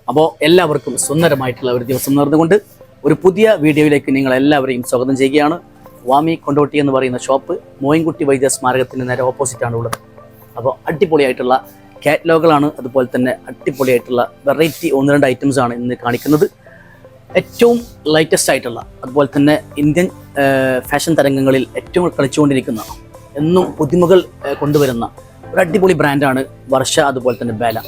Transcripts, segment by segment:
അപ്പോൾ എല്ലാവർക്കും സുന്ദരമായിട്ടുള്ള ഒരു ദിവസം നേർന്നുകൊണ്ട് ഒരു പുതിയ വീഡിയോയിലേക്ക് നിങ്ങൾ എല്ലാവരെയും സ്വാഗതം ചെയ്യുകയാണ്. വാമി കൊണ്ടോട്ടി എന്ന് പറയുന്ന ഷോപ്പ് മോയിൻകുട്ടി വൈദ്യ സ്മാരകത്തിന് നേരെ ഓപ്പോസിറ്റാണ് ഉള്ളത്. അപ്പോൾ അടിപൊളിയായിട്ടുള്ള കാറ്റലോഗുകളാണ്, അതുപോലെ തന്നെ അടിപൊളിയായിട്ടുള്ള വെറൈറ്റി 1-2 ഐറ്റംസ് ആണ് ഇന്ന് കാണിക്കുന്നത്. ഏറ്റവും ലേറ്റസ്റ്റ് ആയിട്ടുള്ള, അതുപോലെ തന്നെ ഇന്ത്യൻ ഫാഷൻ തരംഗങ്ങളിൽ ഏറ്റവും കളിച്ചുകൊണ്ടിരിക്കുന്ന, എന്നും പുതുമകൾ കൊണ്ടുവരുന്ന ഒരു അടിപൊളി ബ്രാൻഡാണ് വർഷ, അതുപോലെ തന്നെ ബേല.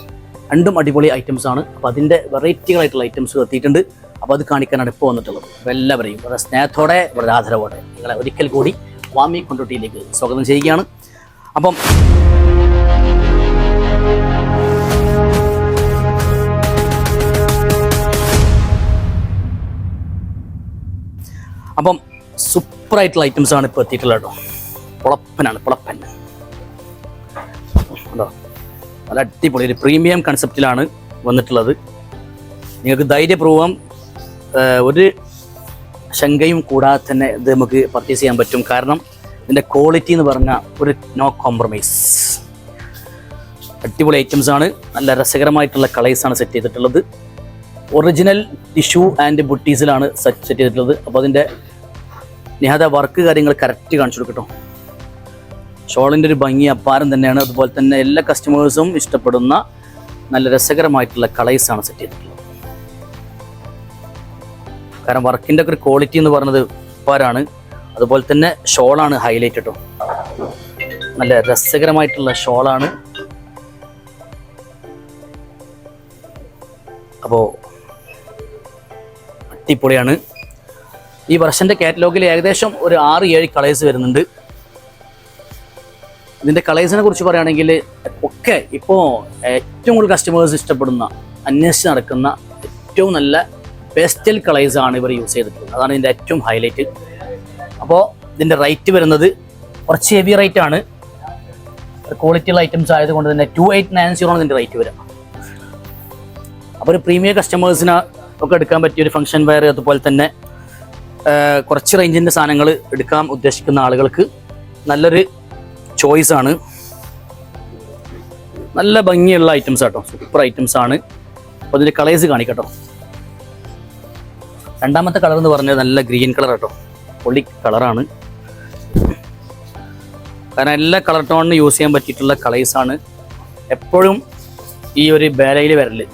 രണ്ടും അടിപൊളി ഐറ്റംസ് ആണ്. അപ്പോൾ അതിൻ്റെ വെറൈറ്റികളായിട്ടുള്ള ഐറ്റംസ് എത്തിയിട്ടുണ്ട്. അപ്പോൾ അത് കാണിക്കാനാണ് ഇപ്പോൾ വന്നിട്ടുള്ളത്. അപ്പോൾ എല്ലാവരെയും വളരെ സ്നേഹത്തോടെ, വളരെ ആദരവോടെ നിങ്ങളെ ഒരിക്കൽ കൂടി വാമി കൊണ്ടോട്ടിയിലേക്ക് സ്വാഗതം ചെയ്യുകയാണ്. അപ്പം സൂപ്പറായിട്ടുള്ള ഐറ്റംസ് ആണ് ഇപ്പോൾ എത്തിയിട്ടുള്ളത് കേട്ടോ. പൊളപ്പനാണ്, പൊളപ്പൻ കേട്ടോ. നല്ല അടിപൊളി ഒരു പ്രീമിയം കൺസെപ്റ്റിലാണ് വന്നിട്ടുള്ളത്. നിങ്ങൾക്ക് ധൈര്യപൂർവ്വം ഒരു ശങ്കയും കൂടാതെ തന്നെ ഇത് നമുക്ക് പർച്ചേസ് ചെയ്യാൻ പറ്റും. കാരണം ഇതിൻ്റെ ക്വാളിറ്റി എന്ന് പറഞ്ഞാൽ ഒരു നോ കോംപ്രമൈസ്. അടിപൊളി ഐറ്റംസ് ആണ്. നല്ല രസകരമായിട്ടുള്ള കളേഴ്സാണ് സെറ്റ് ചെയ്തിട്ടുള്ളത്. ഒറിജിനൽ ടിഷ്യൂ ആൻഡ് ബുട്ടീസിലാണ് സെറ്റ് ചെയ്തിട്ടുള്ളത്. അപ്പോൾ അതിൻ്റെ നിഹാദ വർക്ക് കാര്യങ്ങൾ കറക്റ്റ് കാണിച്ചു കൊടുക്കട്ടോ. ഷോളിൻ്റെ ഒരു ഭംഗി അപ്പാരം തന്നെയാണ്. അതുപോലെ തന്നെ എല്ലാ കസ്റ്റമേഴ്സും ഇഷ്ടപ്പെടുന്ന നല്ല രസകരമായിട്ടുള്ള കളേഴ്സാണ് സെറ്റ് ചെയ്തിട്ടുള്ളത്. കാരണം വർക്കിൻ്റെ ഒക്കെ ഒരു ക്വാളിറ്റി എന്ന് പറയുന്നത് അപ്പാരാണ്. അതുപോലെ തന്നെ ഷോളാണ് ഹൈലൈറ്റ് കേട്ടോ. നല്ല രസകരമായിട്ടുള്ള ഷോളാണ്. അപ്പോൾ അടിപൊളിയാണ്. ഈ വർഷൻ്റെ കാറ്റലോഗിൽ ഏകദേശം ഒരു 6-7 കളേഴ്സ് വരുന്നുണ്ട്. ഇതിൻ്റെ കളേഴ്സിനെ കുറിച്ച് പറയുകയാണെങ്കിൽ ഒക്കെ ഇപ്പോൾ ഏറ്റവും കൂടുതൽ കസ്റ്റമേഴ്സ് ഇഷ്ടപ്പെടുന്ന, അന്വേഷിച്ച് നടക്കുന്ന ഏറ്റവും നല്ല പേസ്റ്റൽ കളേഴ്സാണ് ഇവർ യൂസ് ചെയ്തിട്ടുള്ളത്. അതാണ് ഇതിൻ്റെ ഏറ്റവും ഹൈലൈറ്റ്. അപ്പോൾ ഇതിൻ്റെ റേറ്റ് വരുന്നത് കുറച്ച് ഹെവി റേറ്റ് ആണ്. ക്വാളിറ്റിയുള്ള ഐറ്റംസ് ആയതുകൊണ്ട് തന്നെ 2890 ആണ് ഇതിൻ്റെ റേറ്റ് വരിക. അപ്പോൾ ഒരു പ്രീമിയം കസ്റ്റമേഴ്സിന് ഒക്കെ എടുക്കാൻ പറ്റിയ ഒരു ഫംഗ്ഷൻ വെയർ, അതുപോലെ തന്നെ കുറച്ച് റേഞ്ചിൻ്റെ സാധനങ്ങൾ എടുക്കാൻ ഉദ്ദേശിക്കുന്ന ആളുകൾക്ക് നല്ലൊരു ചോയ്സ് ആണ്. നല്ല ഭംഗിയുള്ള ഐറ്റംസ് ആട്ടോ, സൂപ്പർ ഐറ്റംസ് ആണ്. അപ്പോൾ അതിൻ്റെ കളേഴ്സ് കാണിക്കട്ടോ. രണ്ടാമത്തെ കളർ എന്ന് പറഞ്ഞാൽ നല്ല ഗ്രീൻ കളർ കേട്ടോ. പൊളി കളറാണ്. കാരണം എല്ലാ കളർ ടോണിന് യൂസ് ചെയ്യാൻ പറ്റിയിട്ടുള്ള കളേഴ്സാണ് എപ്പോഴും ഈ ഒരു ബേലയിൽ വരല്.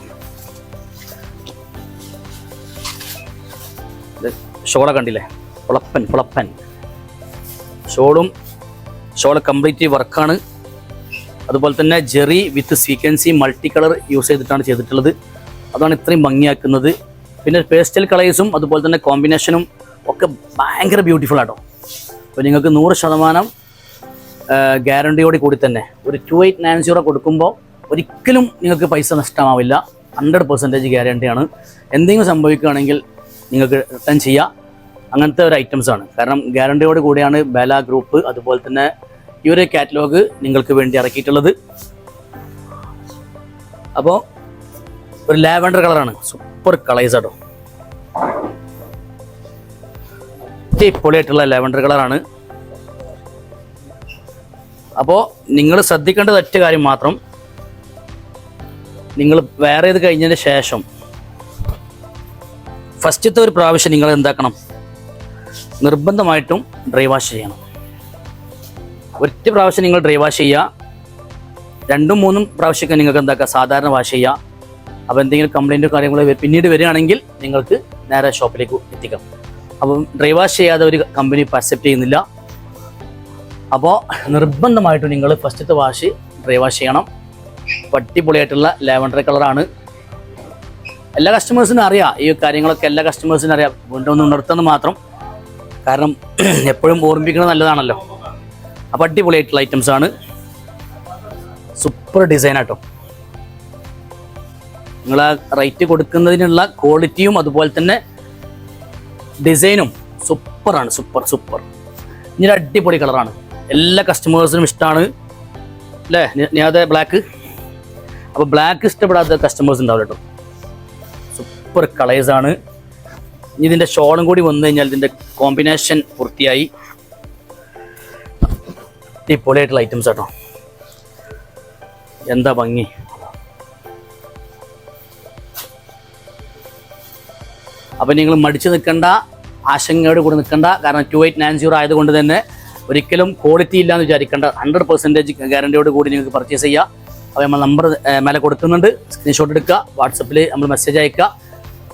ഷോള കണ്ടില്ലേ, പൊളപ്പൻ പൊളപ്പൻ ഷോള് കംപ്ലീറ്റ് വർക്കാണ്. അതുപോലെ തന്നെ ജെറി വിത്ത് സീക്വൻസി മൾട്ടി കളർ യൂസ് ചെയ്തിട്ടുള്ളത്. അതാണ് ഇത്രയും ഭംഗിയാക്കുന്നത്. പിന്നെ പേസ്റ്റൽ കളേഴ്സും അതുപോലെ തന്നെ കോമ്പിനേഷനും ഒക്കെ ഭയങ്കര ബ്യൂട്ടിഫുൾ ആട്ടോ. അപ്പോൾ നിങ്ങൾക്ക് 100% ഗ്യാരണ്ടിയോട് കൂടി തന്നെ ഒരു 2890 കൊടുക്കുമ്പോൾ ഒരിക്കലും നിങ്ങൾക്ക് പൈസ നഷ്ടമാവില്ല. 100% ഗ്യാരണ്ടിയാണ്. എന്തെങ്കിലും സംഭവിക്കുകയാണെങ്കിൽ നിങ്ങൾക്ക് റിട്ടേൺ ചെയ്യാം. അങ്ങനത്തെ ഒരു ഐറ്റംസ് ആണ്. കാരണം ഗ്യാരണ്ടിയോട് കൂടിയാണ് ബേല ഗ്രൂപ്പ് അതുപോലെ തന്നെ ഈ ഒരു കാറ്റലോഗ് നിങ്ങൾക്ക് വേണ്ടി ഇറക്കിയിട്ടുള്ളത്. അപ്പോൾ ഒരു ലാവൻഡർ കളറാണ്, സൂപ്പർ കളേഴ്സ് ആട്ടോ. പൊളിയായിട്ടുള്ള ലാവൻഡർ കളറാണ്. അപ്പോൾ നിങ്ങൾ ശ്രദ്ധിക്കേണ്ടത് ഒറ്റ കാര്യം മാത്രം, നിങ്ങൾ വേറെ ഇത് കഴിഞ്ഞതിന് ശേഷം ഫസ്റ്റത്തെ ഒരു പ്രാവശ്യം നിങ്ങൾ എന്താക്കണം, നിർബന്ധമായിട്ടും ഡ്രൈ വാഷ് ചെയ്യണം. ഒറ്റ പ്രാവശ്യം നിങ്ങൾ ഡ്രൈ വാഷ് ചെയ്യുക. 2-3 പ്രാവശ്യമൊക്കെ നിങ്ങൾക്ക് എന്താക്കുക, സാധാരണ വാഷ് ചെയ്യുക. അപ്പോൾ എന്തെങ്കിലും കംപ്ലൈൻറ്റോ കാര്യങ്ങളോ പിന്നീട് വരികയാണെങ്കിൽ നിങ്ങൾക്ക് നേരെ ഷോപ്പിലേക്ക് എത്തിക്കാം. അപ്പം ഡ്രൈ വാഷ് ചെയ്യാതെ ഒരു കമ്പനി അക്സെപ്റ്റ് ചെയ്യുന്നില്ല. അപ്പോൾ നിർബന്ധമായിട്ടും നിങ്ങൾ ഫസ്റ്റത്തെ വാഷ് ഡ്രൈ വാഷ് ചെയ്യണം. അടിപൊളിയായിട്ടുള്ള ലാവൻഡർ കളറാണ്. എല്ലാ കസ്റ്റമേഴ്സിനും അറിയാം ഈ കാര്യങ്ങളൊക്കെ, എല്ലാ കസ്റ്റമേഴ്സിനും അറിയാം. വീണ്ടും ഒന്ന് ഉണർത്തുന്നത് മാത്രം, കാരണം എപ്പോഴും ഓർമ്മിക്കുന്നത് നല്ലതാണല്ലോ. അപ്പോൾ അടിപൊളിയായിട്ടുള്ള ഐറ്റംസ് ആണ്. സൂപ്പർ ഡിസൈൻ ആട്ടോ. നിങ്ങൾ ആ റേറ്റ് കൊടുക്കുന്നതിനുള്ള ക്വാളിറ്റിയും അതുപോലെ തന്നെ ഡിസൈനും സൂപ്പറാണ്. സൂപ്പർ. ഇനി അടിപൊളി കളറാണ്. എല്ലാ കസ്റ്റമേഴ്സിനും ഇഷ്ടമാണ് അല്ലേ? ഞാൻ അതെ ബ്ലാക്ക്. അപ്പോൾ ബ്ലാക്ക് ഇഷ്ടപ്പെടാത്ത കസ്റ്റമേഴ്സ് ഉണ്ടാവില്ല കേട്ടോ. സൂപ്പർ കളേഴ്സാണ്. ഇനി ഇതിൻ്റെ ഷോളും കൂടി വന്നു കഴിഞ്ഞാൽ ഇതിൻ്റെ കോമ്പിനേഷൻ പൂർത്തിയായി. അടിപൊളിയായിട്ടുള്ള ഐറ്റംസ് കേട്ടോ. എന്താ ഭംഗി. അപ്പോൾ നിങ്ങൾ മടിച്ചു നിൽക്കേണ്ട, ആശങ്കയോട് കൂടി നിൽക്കേണ്ട. കാരണം 2890 ആയതുകൊണ്ട് തന്നെ ഒരിക്കലും ക്വാളിറ്റി ഇല്ല എന്ന് വിചാരിക്കേണ്ട. 100% ഗ്യാരണ്ടിയോട് കൂടി നിങ്ങൾക്ക് പർച്ചേസ് ചെയ്യാം. അപ്പോൾ നമ്മൾ നമ്പർ മേലെ കൊടുക്കുന്നുണ്ട്, സ്ക്രീൻഷോട്ട് എടുക്കുക, വാട്സപ്പിൽ നമ്മൾ മെസ്സേജ് അയക്കുക.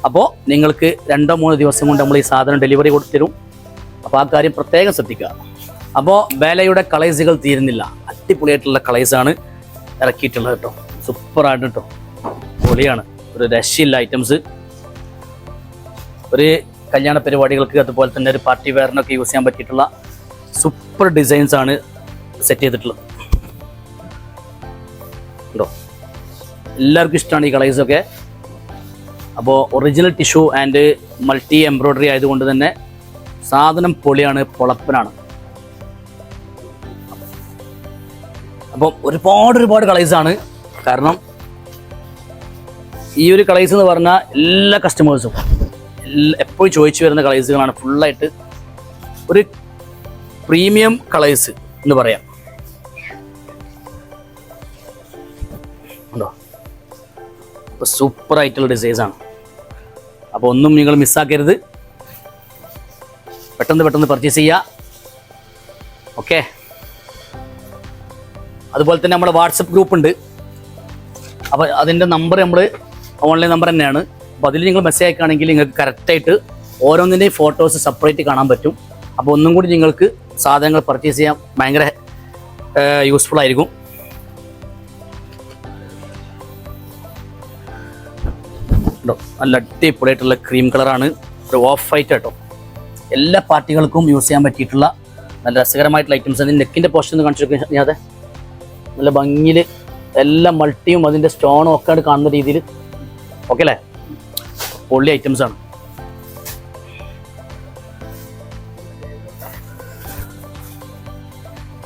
അപ്പോൾ നിങ്ങൾക്ക് 2-3 ദിവസം കൊണ്ട് നമ്മൾ ഈ സാധനം ഡെലിവറി കൊടുത്തരും. അപ്പോൾ ആ കാര്യം പ്രത്യേകം ശ്രദ്ധിക്കുക. അപ്പോൾ വേലയുടെ കളേഴ്സുകൾ തീരുന്നില്ല. അടിപൊളിയായിട്ടുള്ള കളേഴ്സാണ് ഇറക്കിയിട്ടുള്ളത് കേട്ടോ. സൂപ്പറായിട്ട് കേട്ടോ, പൊളിയാണ്. ഒരു രക്ഷയില്ല ഐറ്റംസ്. ഒരു കല്യാണ പരിപാടികൾക്ക് അതുപോലെ തന്നെ ഒരു പാർട്ടി വെയറിനൊക്കെ യൂസ് ചെയ്യാൻ പറ്റിയിട്ടുള്ള സൂപ്പർ ഡിസൈൻസ് ആണ് സെറ്റ് ചെയ്തിട്ടുള്ളത് കേട്ടോ. എല്ലാവർക്കും ഇഷ്ടമാണ് ഈ കളേഴ്സൊക്കെ. അപ്പോൾ original tissue and multi embroidery ആയതുകൊണ്ട് തന്നെ സാധനം പൊളിയാണ്, പൊളപ്പനാണ്. അപ്പം ഒരുപാട് കളേഴ്സാണ്. കാരണം ഈ ഒരു കളേഴ്സ് എന്ന് പറഞ്ഞാൽ എല്ലാ കസ്റ്റമേഴ്സും എപ്പോഴും ചോദിച്ചു വരുന്ന കളേഴ്സുകളാണ്. ഫുള്ളായിട്ട് ഒരു പ്രീമിയം കളേഴ്സ് എന്ന് പറയാം. ഉണ്ടോ? അപ്പോൾ സൂപ്പറായിട്ടുള്ള ഡിസൈൻസാണ്. അപ്പോൾ ഒന്നും നിങ്ങൾ മിസ്സാക്കരുത്. പെട്ടെന്ന് പർച്ചേസ് ചെയ്യുക. ഓക്കെ. അതുപോലെ തന്നെ നമ്മുടെ വാട്സപ്പ് ഗ്രൂപ്പ് ഉണ്ട്. അപ്പോൾ അതിൻ്റെ നമ്പർ നമ്മൾ ഓൺലൈൻ നമ്പർ തന്നെയാണ്. അപ്പോൾ അതിൽ നിങ്ങൾ മെസ്സേജ് അയക്കുകയാണെങ്കിൽ നിങ്ങൾക്ക് കറക്റ്റായിട്ട് ഓരോന്നിൻ്റെയും ഫോട്ടോസ് സെപ്പറേറ്റ് കാണാൻ പറ്റും. അപ്പോൾ ഒന്നും കൂടി നിങ്ങൾക്ക് സാധനങ്ങൾ പർച്ചേസ് ചെയ്യാൻ ഭയങ്കര യൂസ്ഫുൾ ആയിരിക്കും. കേട്ടോ, നല്ല അടിപൊളിയായിട്ടുള്ള ക്രീം കളറാണ്. ഒരു ഓഫ് വൈറ്റ് കേട്ടോ. എല്ലാ പാർട്ടികൾക്കും യൂസ് ചെയ്യാൻ പറ്റിയിട്ടുള്ള നല്ല രസകരമായിട്ടുള്ള ഐറ്റംസ്. അതിൻ്റെ നെക്കിൻ്റെ പോർഷൻ ഒന്ന് കാണിച്ചു നോക്കി. അതെ, നല്ല ഭംഗിയിൽ എല്ലാ മൾട്ടിയും അതിൻ്റെ സ്റ്റോണും ഒക്കെ കാണുന്ന രീതിയിൽ. ഓക്കെ അല്ലേ? പൊള്ളി ഐറ്റംസ് ആണ്.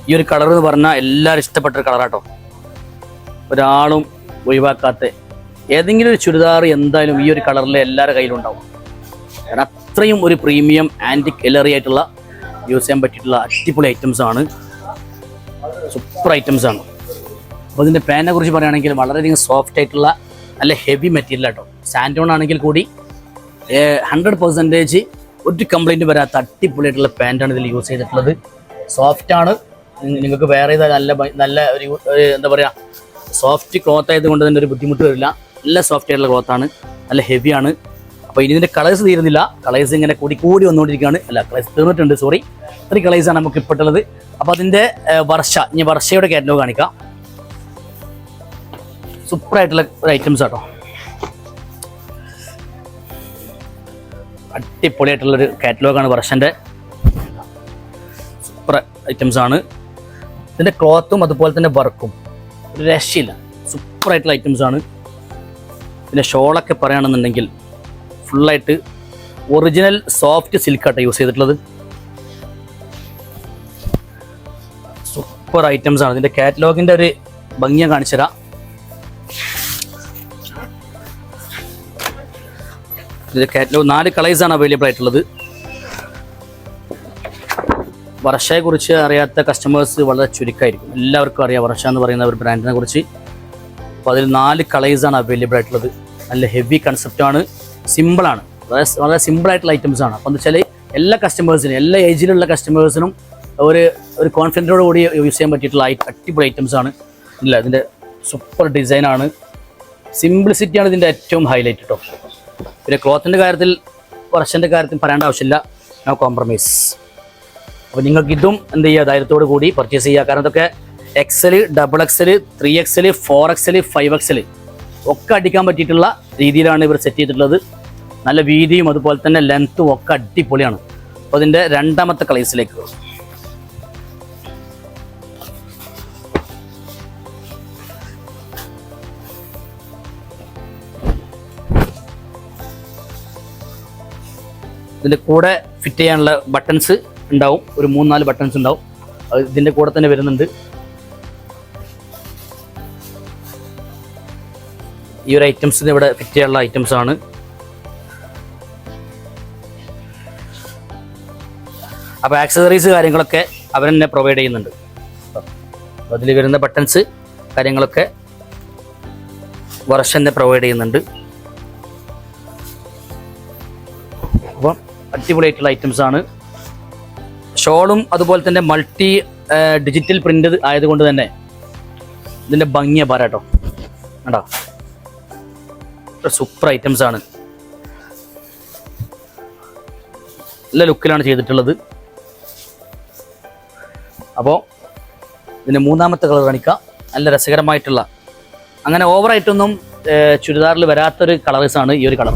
ഈ ഒരു കളർ എന്ന് പറഞ്ഞാൽ എല്ലാവരും ഇഷ്ടപ്പെട്ട ഒരു കളറാട്ടോ. ഒരാളും ഒഴിവാക്കാത്ത ഏതെങ്കിലും ഒരു ചുരിദാർ എന്തായാലും ഈ ഒരു കളറിൽ എല്ലാവരുടെ കയ്യിലും ഉണ്ടാവും. കാരണം അത്രയും ഒരു പ്രീമിയം ആൻറ്റിക് എലറി ആയിട്ടുള്ള യൂസ് ചെയ്യാൻ പറ്റിയിട്ടുള്ള അടിപൊളി ഐറ്റംസ് ആണ്. സൂപ്പർ ഐറ്റംസ് ആണ്. അപ്പോൾ ഇതിൻ്റെ പാനിനെ കുറിച്ച് പറയുകയാണെങ്കിൽ വളരെയധികം സോഫ്റ്റ് ആയിട്ടുള്ള നല്ല ഹെവി മെറ്റീരിയൽ ആട്ടോ. സാൻഡോൺ ആണെങ്കിൽ കൂടി 100% ഒരു കംപ്ലൈൻറ്റ് വരാത്ത അടിപൊളിയായിട്ടുള്ള പാൻറ്റാണ് ഇതിൽ യൂസ് ചെയ്തിട്ടുള്ളത്. സോഫ്റ്റാണ്. നിങ്ങൾക്ക് വേറെ നല്ല ഒരു എന്താ പറയുക, സോഫ്റ്റ് ക്ലോത്ത് ആയതുകൊണ്ട് തന്നെ ഒരു ബുദ്ധിമുട്ട് വരില്ല. നല്ല സോഫ്റ്റ് ആയിട്ടുള്ള ക്ലോത്താണ്, നല്ല ഹെവിയാണ്. അപ്പോൾ ഇതിൻ്റെ കളേഴ്സ് തീരുന്നില്ല. കളേഴ്സ് ഇങ്ങനെ കൂടി വന്നുകൊണ്ടിരിക്കുകയാണ്. അല്ല, കളേഴ്സ് തീർന്നിട്ടുണ്ട്, സോറി. ഇത്രയും കളേഴ്സാണ് നമുക്ക് ഇപ്പോഴുള്ളത്. അപ്പോൾ അതിൻ്റെ വർഷയുടെ കാറ്റലോഗ് കാണിക്കാം. സൂപ്പറായിട്ടുള്ള ഒരു ഐറ്റംസ് ആട്ടോ. അടിപൊളിയായിട്ടുള്ളൊരു കാറ്റലോഗാണ് വർഷൻ്റെ. സൂപ്പർ ഐറ്റംസ് ആണ്. ഇതിൻ്റെ ക്ലോത്തും അതുപോലെ തന്നെ വർക്കും ഒരു രക്ഷയില്ല. സൂപ്പറായിട്ടുള്ള ഐറ്റംസ് ആണ്. പിന്നെ ഷോളൊക്കെ പറയുകയാണെന്നുണ്ടെങ്കിൽ ഫുള്ളായിട്ട് ഒറിജിനൽ സോഫ്റ്റ് സിൽക്കാട്ടോ യൂസ് ചെയ്തിട്ടുള്ളത്. സൂപ്പർ ഐറ്റംസ് ആണ്. ഇതിൻ്റെ കാറ്റലോഗിൻ്റെ ഒരു ഭംഗിയെ കാണിച്ചു തരാം. ഇതിൻ്റെ കാറ്റലോഗ് 4 കളേഴ്സാണ് അവൈലബിൾ ആയിട്ടുള്ളത്. വർഷയെക്കുറിച്ച് അറിയാത്ത കസ്റ്റമേഴ്സ് വളരെ ചുരുക്കമായിരിക്കും. എല്ലാവർക്കും അറിയാം വർഷ എന്ന് പറയുന്ന ഒരു ബ്രാൻഡിനെ കുറിച്ച്. അപ്പോൾ അതിൽ 4 കളേഴ്സാണ് അവൈലബിൾ ആയിട്ടുള്ളത്. നല്ല ഹെവി കൺസെപ്റ്റാണ്, സിമ്പിളാണ്, വളരെ സിമ്പിളായിട്ടുള്ള ഐറ്റംസ് ആണ്. അപ്പോൾ എന്ന് വെച്ചാൽ എല്ലാ കസ്റ്റമേഴ്സിനും, എല്ലാ ഏജിലുള്ള കസ്റ്റമേഴ്സിനും ഒരു കോൺഫിഡൻറ്റോട് കൂടി യൂസ് ചെയ്യാൻ പറ്റിയിട്ടുള്ള അടിപൊളി ഐറ്റംസ് ആണ്. ഇല്ല, ഇതിൻ്റെ സൂപ്പർ ഡിസൈനാണ്. സിംപ്ലിസിറ്റിയാണ് ഇതിൻ്റെ ഏറ്റവും ഹൈലൈറ്റ് കേട്ടോ. പിന്നെ ക്ലോത്തിൻ്റെ കാര്യത്തിൽ വർഷൻ്റെ കാര്യത്തിൽ പറയേണ്ട ആവശ്യമില്ല, നോ കോംപ്രമൈസ്. അപ്പോൾ നിങ്ങൾക്ക് ഇതും എന്ത് ചെയ്യുക, ധൈര്യത്തോടു കൂടി പർച്ചേസ് ചെയ്യുക. കാരണം ഇതൊക്കെ XL, XXL, 3XL, 4XL, 5XL ഒക്കെ അടിക്കാൻ പറ്റിയിട്ടുള്ള രീതിയിലാണ് ഇവർ സെറ്റ് ചെയ്തിട്ടുള്ളത്. നല്ല വീതിയും അതുപോലെ തന്നെ ലെങ്ത്തും ഒക്കെ അടിപൊളിയാണ്. അപ്പോൾ അതിൻ്റെ രണ്ടാമത്തെ കളേഴ്സിലേക്ക് ഇതിൻ്റെ കൂടെ ഫിറ്റ് ചെയ്യാനുള്ള ബട്ടൺസ് ഉണ്ടാവും. ഒരു 3-4 ബട്ടൺസ് ഉണ്ടാവും. അത് ഇതിൻ്റെ കൂടെ തന്നെ വരുന്നുണ്ട്. ഈ ഒരു ഐറ്റംസിന് ഇവിടെ ഫിറ്റ് ചെയ്യാനുള്ള ഐറ്റംസ് ആണ്. അപ്പോൾ ആക്സസറീസ് കാര്യങ്ങളൊക്കെ അവർ തന്നെ പ്രൊവൈഡ് ചെയ്യുന്നുണ്ട്. അതിൽ വരുന്ന ബട്ടൺസ് കാര്യങ്ങളൊക്കെ വർഷം തന്നെ പ്രൊവൈഡ് ചെയ്യുന്നുണ്ട്. അടിപൊളിയായിട്ടുള്ള ഐറ്റംസ് ആണ്. ഷോളും അതുപോലെ തന്നെ മൾട്ടി ഡിജിറ്റൽ പ്രിന്റ് ആയതുകൊണ്ട് തന്നെ ഇതിൻ്റെ ഭംഗിയ പാരാട്ടോ. കണ്ടോ, സൂപ്പർ ഐറ്റംസ് ആണ്. നല്ല ലുക്കിലാണ് ചെയ്തിട്ടുള്ളത്. അപ്പോൾ ഇതിൻ്റെ മൂന്നാമത്തെ കളർ കാണിക്കാം. നല്ല രസകരമായിട്ടുള്ള, അങ്ങനെ ഓവറായിട്ടൊന്നും ചുരിദാറിൽ വരാത്തൊരു കളേഴ്സാണ് ഈ ഒരു കളർ.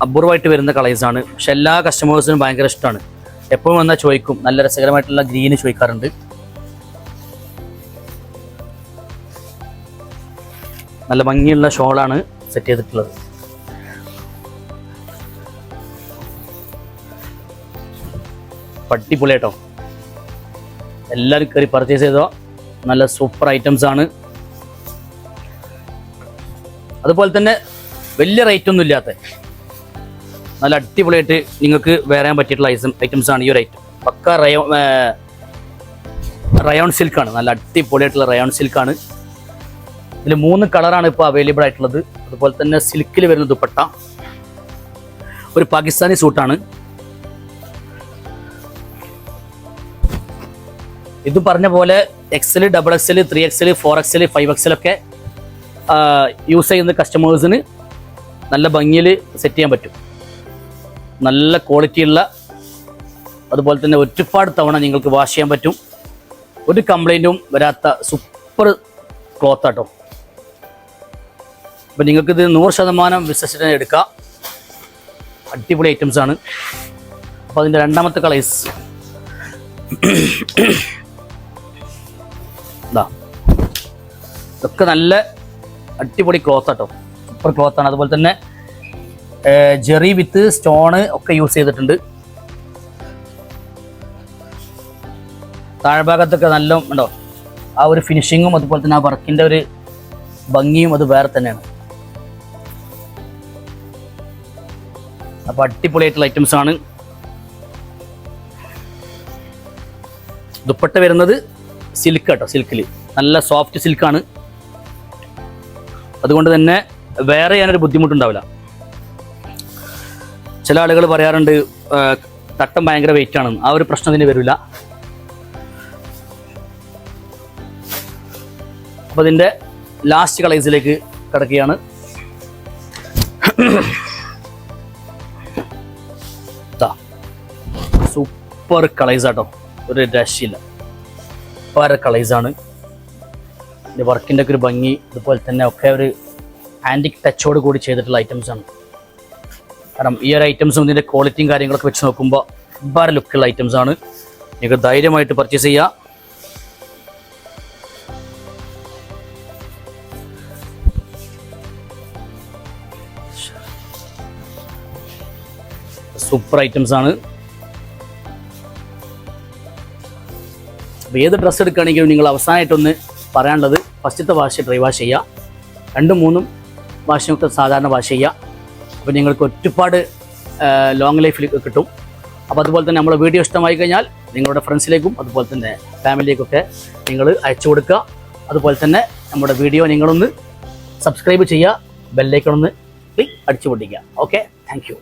അപൂർവമായിട്ട് വരുന്ന കളേഴ്സാണ്. പക്ഷെ എല്ലാ കസ്റ്റമേഴ്സിനും ഭയങ്കര ഇഷ്ടമാണ്. എപ്പോഴും വന്നാൽ ചോദിക്കും. നല്ല രസകരമായിട്ടുള്ള ഗ്രീന് ചോദിക്കാറുണ്ട്. നല്ല ഭംഗിയുള്ള ഷോളാണ് സെറ്റ് ചെയ്തിട്ടുള്ളത്. പട്ടിപ്പൊളിയാട്ടോ. എല്ലാവരും കയറി പർച്ചേസ് ചെയ്തോ. നല്ല സൂപ്പർ ഐറ്റംസ് ആണ്. അതുപോലെ തന്നെ വലിയ റേറ്റ് ഒന്നും ഇല്ലാത്ത നല്ല അടിപൊളിയായിട്ട് നിങ്ങൾക്ക് വരാൻ പറ്റിയിട്ടുള്ള ഐറ്റംസ് ആണ് ഈ ഒരു ഐറ്റം. പക്ക റയോൺ സിൽക്കാണ്. നല്ല അടിപൊളിയായിട്ടുള്ള റയോൺ സിൽക്കാണ്. ഇതിൽ 3 കളറാണ് ഇപ്പോൾ അവൈലബിൾ ആയിട്ടുള്ളത്. അതുപോലെ തന്നെ സിൽക്കിൽ വരുന്ന ദുപ്പട്ട, ഒരു പാകിസ്ഥാനി സൂട്ടാണ്. ഇത് പറഞ്ഞ പോലെ XL, XXL, 3XL, 4XL, 5XL ഒക്കെ യൂസ് ചെയ്യുന്ന കസ്റ്റമേഴ്സിന് നല്ല ഭംഗിയിൽ സെറ്റ് ചെയ്യാൻ പറ്റും. നല്ല ക്വാളിറ്റിയുള്ള, അതുപോലെ തന്നെ ഒരുപാട് തവണ നിങ്ങൾക്ക് വാഷ് ചെയ്യാൻ പറ്റും. ഒരു കംപ്ലൈൻറ്റും വരാത്ത സൂപ്പർ ക്ലോത്ത് ആട്ടോ. അപ്പം നിങ്ങൾക്കിത് 100% വിശ്വസിച്ച് എടുക്കാം. അടിപൊളി ഐറ്റംസ് ആണ്. അപ്പോൾ അതിൻ്റെ രണ്ടാമത്തെ കളേഴ്സ് ഇതാ. ഇതൊക്കെ നല്ല അടിപൊളി ക്ലോത്ത് ആട്ടോ. സൂപ്പർ ക്ലോത്താണ്. അതുപോലെ തന്നെ ജെറി വിത്ത് സ്റ്റോണ് ഒക്കെ യൂസ് ചെയ്തിട്ടുണ്ട്. താഴ്ഭാഗത്തൊക്കെ നല്ല ഉണ്ടോ ആ ഒരു ഫിനിഷിങ്ങും അതുപോലെ തന്നെ ആ വർക്കിൻ്റെ ഒരു ഭംഗിയും അത് വേറെ തന്നെയാണ്. അപ്പോൾ അടിപൊളിയായിട്ടുള്ള ഐറ്റംസ് ആണ്. ദുപ്പട്ട വരുന്നത് സിൽക്ക് കേട്ടോ. സിൽക്കിൽ നല്ല സോഫ്റ്റ് സിൽക്കാണ്. അതുകൊണ്ട് തന്നെ വേറെ ചെയ്യാനൊരു ബുദ്ധിമുട്ടുണ്ടാവില്ല. ചില ആളുകൾ പറയാറുണ്ട് തട്ടം ഭയങ്കര വെയിറ്റ് ആണെന്ന്. ആ ഒരു പ്രശ്നം ഇതിന് വരില്ല. അപ്പോൾ ഇതിൻ്റെ ലാസ്റ്റ് കളേഴ്സിലേക്ക് കിടക്കുകയാണ്. സൂപ്പർ കളേഴ്സ് ആട്ടോ. ഒരു രക്ഷയില്ല. വേറെ കളേഴ്സാണ്. ഇതിൻ്റെ വർക്കിൻ്റെ ഒക്കെ ഒരു ഭംഗി, അതുപോലെ തന്നെ ഒക്കെ ഒരു ആൻറ്റിക് ടച്ചോട് കൂടി ചെയ്തിട്ടുള്ള ഐറ്റംസാണ്. കാരണം ഈ ഒരു ഐറ്റംസും ഇതിൻ്റെ ക്വാളിറ്റിയും കാര്യങ്ങളൊക്കെ വെച്ച് നോക്കുമ്പോൾ വേറെ ലുക്കുള്ള ഐറ്റംസാണ്. നിങ്ങൾക്ക് ധൈര്യമായിട്ട് പർച്ചേസ് ചെയ്യാം. സൂപ്പർ ഐറ്റംസ് ആണ്. അപ്പോൾ ഏത് ഡ്രസ്സ് എടുക്കുകയാണെങ്കിലും നിങ്ങൾ അവസാനമായിട്ടൊന്ന് പറയാനുള്ളത് ഫസ്റ്റത്തെ വാഷ് ഡ്രൈ വാഷ് ചെയ്യുക, 2ഉം 3ഉം വാഷിനൊക്കെ സാധാരണ വാഷ് ചെയ്യുക. അപ്പോൾ നിങ്ങൾക്ക് ഒരുപാട് ലോങ് ലൈഫിൽ കിട്ടും. അപ്പോൾ അതുപോലെ തന്നെ നമ്മുടെ വീഡിയോ ഇഷ്ടമായി കഴിഞ്ഞാൽ നിങ്ങളുടെ ഫ്രണ്ട്സിലേക്കും അതുപോലെ തന്നെ ഫാമിലിയിലേക്കൊക്കെ നിങ്ങൾ അയച്ചു കൊടുക്കുക. അതുപോലെ തന്നെ നമ്മുടെ വീഡിയോ നിങ്ങളൊന്ന് സബ്സ്ക്രൈബ് ചെയ്യുക, ബെല്ലൈക്കൺ ഒന്ന് ക്ലിക്ക് അടിച്ചു പൊട്ടിക്കുക. Okay, thank U.